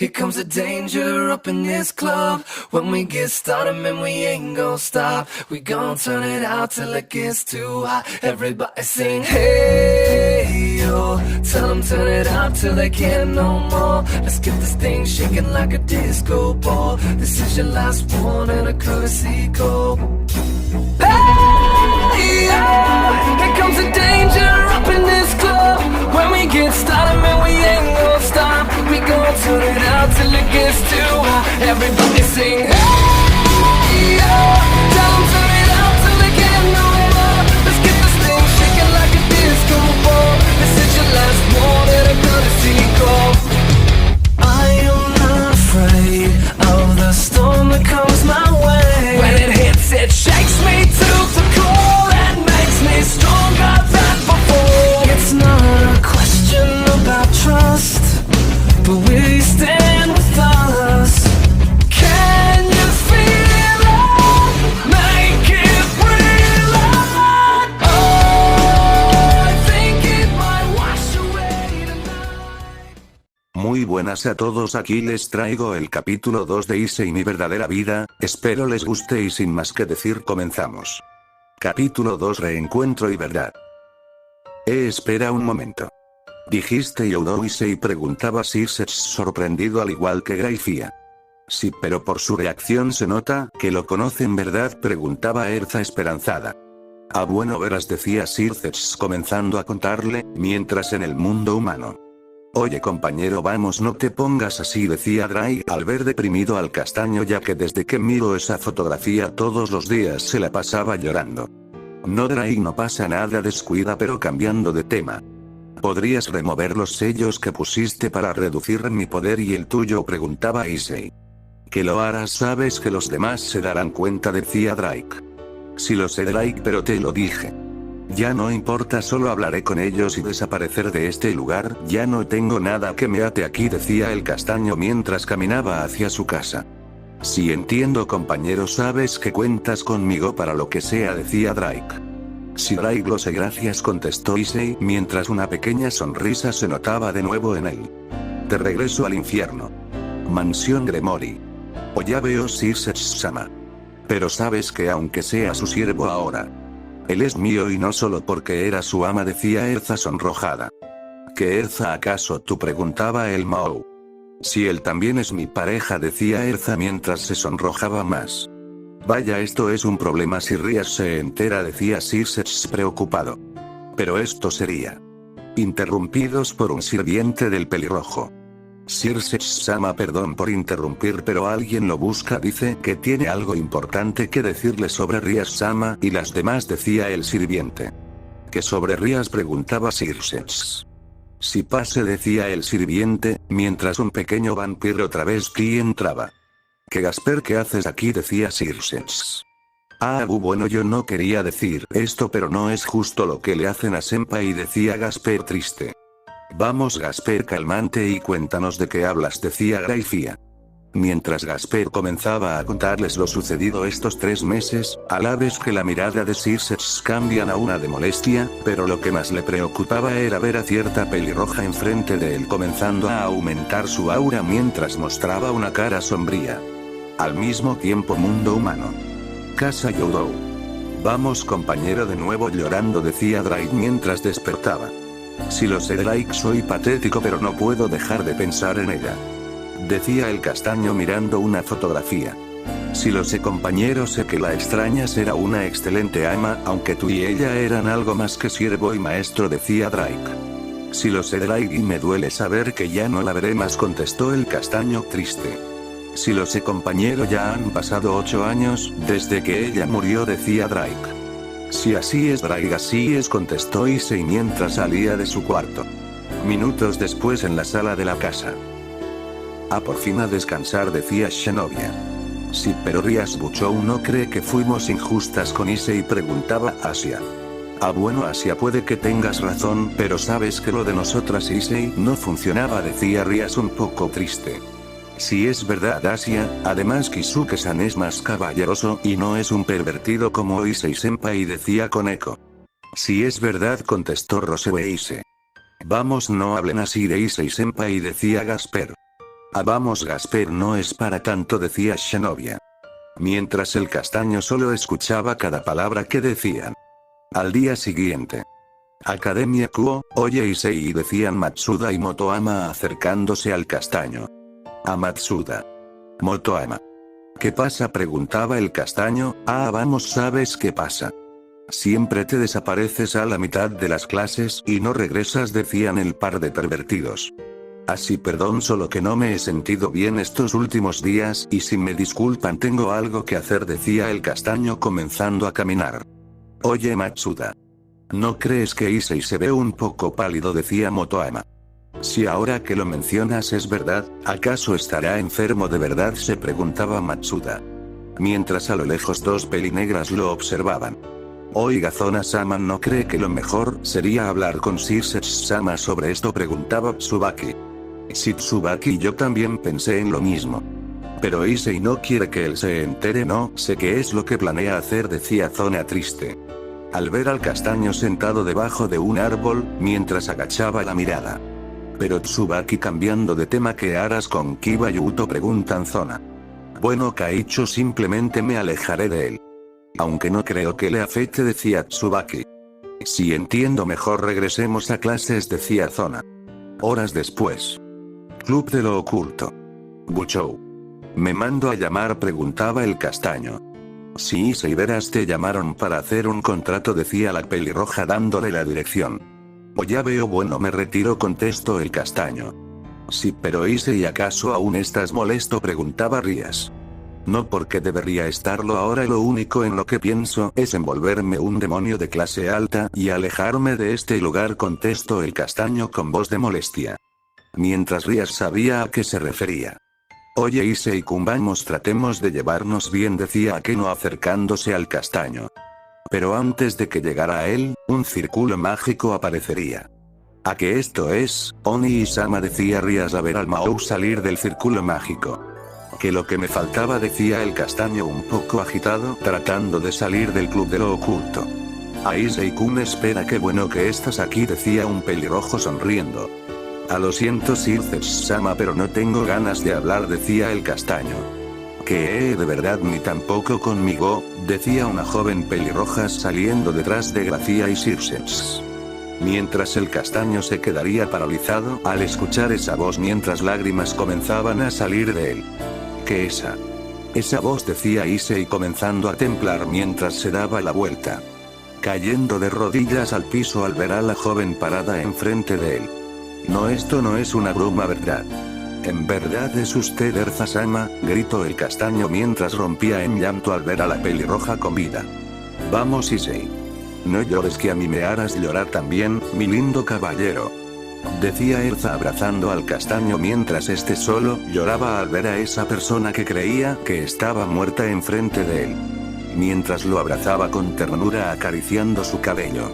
Here comes the danger up in this club. When we get started, man, we ain't gon' stop. We gon' turn it out till it gets too hot. Everybody sing, hey, yo. Tell them turn it out till they can't no more. Let's get this thing shaking like a disco ball. This is your last one and a courtesy call. Hey, yo. Here comes the danger up in this club. When we get started, man, we ain't gon' stop. We gon' turn it out till it gets too hot. Everybody sing, hey, yo. Tell them turn it out till they can't no more. Let's get this thing shaking like a disco ball. This is your last one and a courtesy call. I am not afraid of the storm that comes my way. When it hits, it shakes me to the core and makes me stronger than before. It's not a question about trust, but will you stand with us? Can you feel it? Make it real. Oh, I think it might wash away tonight. Muy buenas a todos, aquí les traigo el capítulo 2 de Issei mi verdadera vida, espero les guste y sin más que decir comenzamos. Capítulo 2 Reencuentro y verdad. Espera un momento. Dijiste Youdou Issei, preguntaba Circe sorprendido al igual que Graifia. Sí, pero por su reacción se nota que lo conocen, ¿verdad?, preguntaba Erza esperanzada. Ah, bueno, verás, decía Circe comenzando a contarle, mientras en el mundo humano. Oye compañero, vamos, no te pongas así, decía Drai al ver deprimido al castaño, ya que desde que miro esa fotografía todos los días se la pasaba llorando. No Drai, no pasa nada, descuida, pero cambiando de tema. ¿Podrías remover los sellos que pusiste para reducir mi poder y el tuyo?, preguntaba Issei. Que lo harás, sabes que los demás se darán cuenta, decía Drake. Sí lo sé Drake, pero te lo dije. Ya no importa, solo hablaré con ellos y desaparecer de este lugar, ya no tengo nada que me ate aquí, decía el castaño mientras caminaba hacia su casa. Sí entiendo compañero, sabes que cuentas conmigo para lo que sea, decía Drake. Sí Drake, lo sé, gracias, contestó Issei mientras una pequeña sonrisa se notaba de nuevo en él. De regreso al infierno. Mansión Gremory. O ya veo, Circe-sama. Pero sabes que aunque sea su siervo ahora, él es mío y no solo porque era su ama, decía Erza sonrojada. ¿Qué Erza, acaso tú?, preguntaba el Mou. Si él también es mi pareja, decía Erza mientras se sonrojaba más. Vaya, esto es un problema si Rias se entera, decía Circe preocupado. Pero esto sería. Interrumpidos por un sirviente del pelirrojo. Circe-sama, perdón por interrumpir, pero alguien lo busca, dice que tiene algo importante que decirle sobre Rias-sama y las demás, decía el sirviente. ¿Qué sobre Rias?, preguntaba Circe. Si pase, decía el sirviente, mientras un pequeño vampiro travesti entraba. ¿Qué Gasper, qué haces aquí?, decía Circe. Ah, bueno, yo no quería decir esto, pero no es justo lo que le hacen a Senpai, decía Gasper triste. Vamos Gasper, calmante y cuéntanos de qué hablas, decía Graifia. Mientras Gasper comenzaba a contarles lo sucedido estos 3 meses, a la vez que la mirada de Circe cambian a una de molestia, pero lo que más le preocupaba era ver a cierta pelirroja enfrente de él comenzando a aumentar su aura mientras mostraba una cara sombría. Al mismo tiempo, mundo humano. Casa Youdou. Vamos compañero, de nuevo llorando, decía Drake mientras despertaba. Si lo sé Drake, soy patético, pero no puedo dejar de pensar en ella. Decía el castaño mirando una fotografía. Si lo sé compañero, sé que la extrañas, era una excelente ama, aunque tú y ella eran algo más que siervo y maestro, decía Drake. Si lo sé Drake, y me duele saber que ya no la veré más, contestó el castaño triste. Si lo sé compañero, ya han pasado 8 años, desde que ella murió, decía Drake. Si así es Drake, así es, contestó Issei mientras salía de su cuarto. Minutos después, en la sala de la casa. Ah, por fin a descansar, decía Shinobi. Sí, pero Rias Buchou no cree que fuimos injustas con Issei, preguntaba Asia. Ah, bueno Asia, puede que tengas razón, pero sabes que lo de nosotras Issei no funcionaba, decía Rias un poco triste. Si es verdad Asia, además Kisuke-san es más caballeroso y no es un pervertido como Issei-senpai, decía Koneko. Si es verdad, contestó Rosebe Issei. Vamos, no hablen así de Issei-senpai, decía Gasper. Ah, vamos, Gasper, no es para tanto, decía Xenovia. Mientras el castaño solo escuchaba cada palabra que decían. Al día siguiente. Academia Kuo, oye Issei, decían Matsuda y Motoama acercándose al castaño. A Matsuda. Motoama. ¿Qué pasa?, preguntaba el castaño. Ah, vamos, ¿sabes qué pasa? Siempre te desapareces a la mitad de las clases y no regresas, decían el par de pervertidos. Así, perdón, solo que no me he sentido bien estos últimos días y si me disculpan tengo algo que hacer, decía el castaño comenzando a caminar. Oye Matsuda. ¿No crees que Issei se ve un poco pálido?, decía Motoama. Si ahora que lo mencionas es verdad, ¿acaso estará enfermo de verdad?, se preguntaba Matsuda. Mientras a lo lejos dos pelinegras lo observaban. Oiga, Zona-sama, ¿no cree que lo mejor sería hablar con Shizets-sama sobre esto?, preguntaba Tsubaki. Sí, Tsubaki, yo también pensé en lo mismo. Pero Issei no quiere que él se entere, no sé qué es lo que planea hacer, decía Zona triste. Al ver al castaño sentado debajo de un árbol, mientras agachaba la mirada. Pero Tsubaki, cambiando de tema, ¿qué harás con Kiba Yuto?, preguntan Zona. Bueno, Kaicho, simplemente me alejaré de él. Aunque no creo que le afecte, decía Tsubaki. Si entiendo mejor, regresemos a clases, decía Zona. Horas después. Club de lo oculto. Buchou. ¿Me mando a llamar?, preguntaba el castaño. Sí, si veras, te llamaron para hacer un contrato, decía la pelirroja dándole la dirección. O ya veo, bueno, me retiro, contestó el castaño. Sí, pero Issei, ¿acaso aún estás molesto?, preguntaba Rías. No, porque debería estarlo ahora, lo único en lo que pienso es en volverme un demonio de clase alta y alejarme de este lugar, contestó el castaño con voz de molestia. Mientras Rías sabía a qué se refería. Oye Issei-kun, vamos, tratemos de llevarnos bien, decía Akeno acercándose al castaño. Pero antes de que llegara a él, un círculo mágico aparecería. ¿A qué esto es, Oni-sama?, decía Rías a ver al Mahou salir del círculo mágico. Que lo que me faltaba, decía el castaño un poco agitado, tratando de salir del club de lo oculto. A Issei-kun, espera, qué bueno que estás aquí, decía un pelirrojo sonriendo. A lo siento Shizets-sama, pero no tengo ganas de hablar, decía el castaño. Que de verdad, ni tampoco conmigo, decía una joven pelirroja saliendo detrás de Gracia y Shizets. Mientras el castaño se quedaría paralizado al escuchar esa voz, mientras lágrimas comenzaban a salir de él. ¿Qué esa voz?, decía Issei comenzando a temblar mientras se daba la vuelta. Cayendo de rodillas al piso al ver a la joven parada enfrente de él. No, esto no es una broma, ¿verdad? ¿En verdad es usted Erza-sama?, gritó el castaño mientras rompía en llanto al ver a la pelirroja con vida. Vamos Issei. No llores, que a mí me harás llorar también, mi lindo caballero. Decía Erza abrazando al castaño mientras este solo lloraba al ver a esa persona que creía que estaba muerta enfrente de él. Mientras lo abrazaba con ternura acariciando su cabello.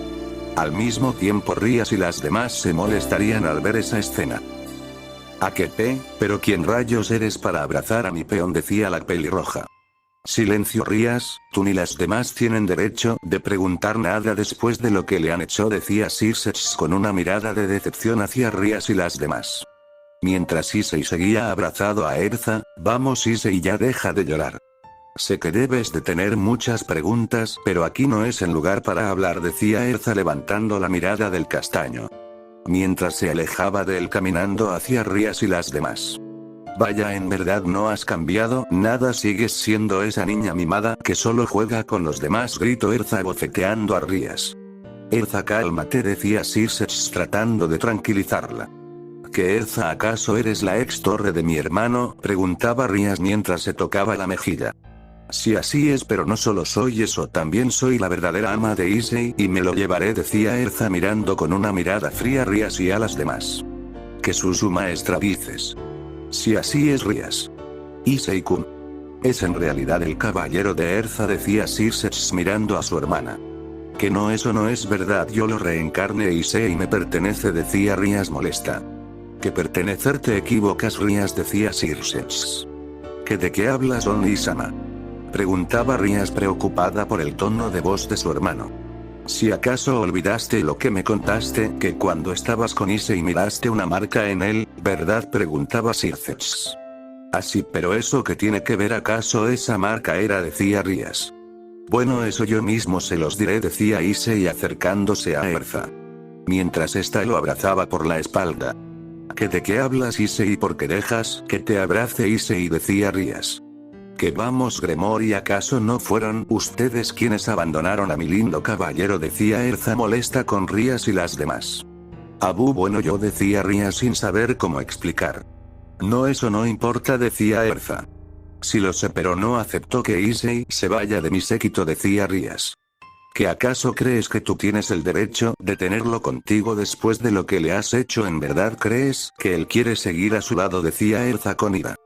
Al mismo tiempo Rías y las demás se molestarían al ver esa escena. ¿A qué pero quién rayos eres para abrazar a mi peón?, decía la pelirroja. Silencio Rías, tú ni las demás tienen derecho de preguntar nada después de lo que le han hecho, decía Shizets con una mirada de decepción hacia Rías y las demás. Mientras Issei seguía abrazado a Erza, vamos Issei, ya deja de llorar. Sé que debes de tener muchas preguntas, pero aquí no es el lugar para hablar, decía Erza levantando la mirada del castaño. Mientras se alejaba de él caminando hacia Rías y las demás. Vaya, en verdad no has cambiado nada, sigues siendo esa niña mimada que solo juega con los demás, gritó Erza bofeteando a Rías. Erza, cálmate, decía Shizets tratando de tranquilizarla. ¿Qué, Erza, acaso eres la ex torre de mi hermano?, preguntaba Rías mientras se tocaba la mejilla. Sí, así es, pero no solo soy eso, también soy la verdadera ama de Issei y me lo llevaré, decía Erza mirando con una mirada fría a Rías y a las demás. Que su maestra dices. Si así es, Rías. Issei-kun. Es en realidad el caballero de Erza, decía Shizets mirando a su hermana. Que no, eso no es verdad, yo lo reencarné Issei me pertenece, decía Rías molesta. Que pertenecer, te equivocas, Rías, decía Shizets. ¿Que de qué hablas, Oni-sama? Preguntaba Rías preocupada por el tono de voz de su hermano. Si acaso olvidaste lo que me contaste, que cuando estabas con Issei miraste una marca en él, ¿verdad?, preguntaba Circes. Así, pero ¿eso qué tiene que ver? ¿Acaso esa marca era?, decía Rías. Bueno, eso yo mismo se los diré, decía Issei acercándose a Erza. Mientras ésta lo abrazaba por la espalda. ¿Qué de qué hablas, Issei? ¿Por qué dejas que te abrace, Issei?, decía Rías. Que vamos, Gremory, ¿acaso no fueron ustedes quienes abandonaron a mi lindo caballero?, decía Erza molesta con Rías y las demás. Abu, bueno, yo, decía Rías sin saber cómo explicar. No, eso no importa, decía Erza. Sí lo sé, pero no acepto que Issei se vaya de mi séquito, decía Rías. ¿Que acaso crees que tú tienes el derecho de tenerlo contigo después de lo que le has hecho? ¿En verdad crees que él quiere seguir a su lado?, decía Erza con ira.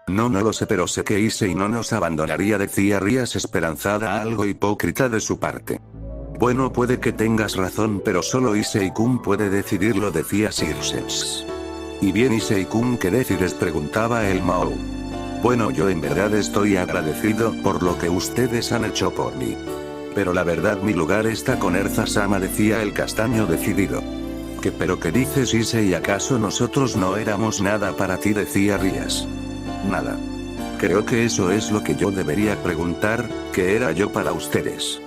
No lo sé, pero sé que Issei no nos abandonaría, decía Rías esperanzada, algo hipócrita de su parte. Bueno, puede que tengas razón, pero solo Issei-kun puede decidirlo, decía Circes. ¿Y bien, Issei-kun, qué decides?, preguntaba el Mou. Bueno, yo en verdad estoy agradecido por lo que ustedes han hecho por mí. Pero la verdad, mi lugar está con Erza-sama, decía el castaño decidido. ¿Qué? ¿Pero qué dices, Issei? ¿Acaso nosotros no éramos nada para ti?, decía Rías. Nada. Creo que eso es lo que yo debería preguntar, ¿qué era yo para ustedes?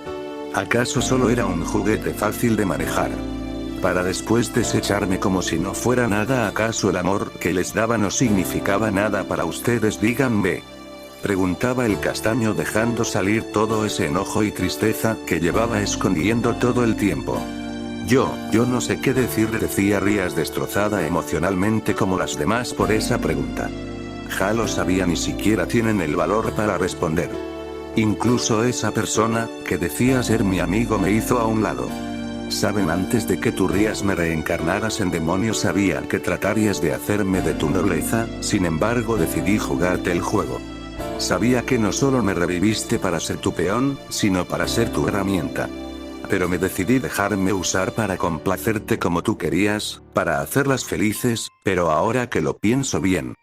¿Acaso solo era un juguete fácil de manejar? Para después desecharme como si no fuera nada. ¿Acaso el amor que les daba no significaba nada para ustedes? Díganme. Preguntaba el castaño dejando salir todo ese enojo y tristeza que llevaba escondiendo todo el tiempo. Yo no sé qué decir, decía Rías destrozada emocionalmente como las demás por esa pregunta. Ja lo sabía, ni siquiera tienen el valor para responder. Incluso esa persona, que decía ser mi amigo, me hizo a un lado. Saben, antes de que tú, Rías, me reencarnaras en demonio, sabía que tratarías de hacerme de tu nobleza, sin embargo decidí jugarte el juego. Sabía que no solo me reviviste para ser tu peón, sino para ser tu herramienta. Pero me decidí dejarme usar para complacerte como tú querías, para hacerlas felices, pero ahora que lo pienso bien,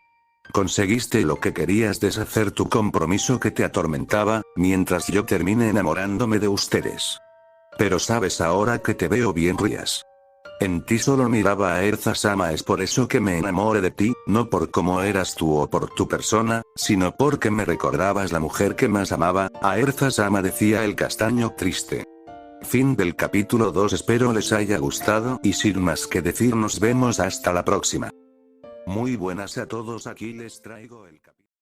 conseguiste lo que querías, deshacer tu compromiso que te atormentaba, mientras yo terminé enamorándome de ustedes. Pero sabes, ahora que te veo bien, Rías, en ti solo miraba a Erza-sama, es por eso que me enamoré de ti, no por cómo eras tú o por tu persona, sino porque me recordabas la mujer que más amaba, a Erza-sama, decía el castaño triste. Fin del capítulo 2. Espero les haya gustado y sin más que decir nos vemos hasta la próxima. Muy buenas a todos, aquí les traigo el capítulo.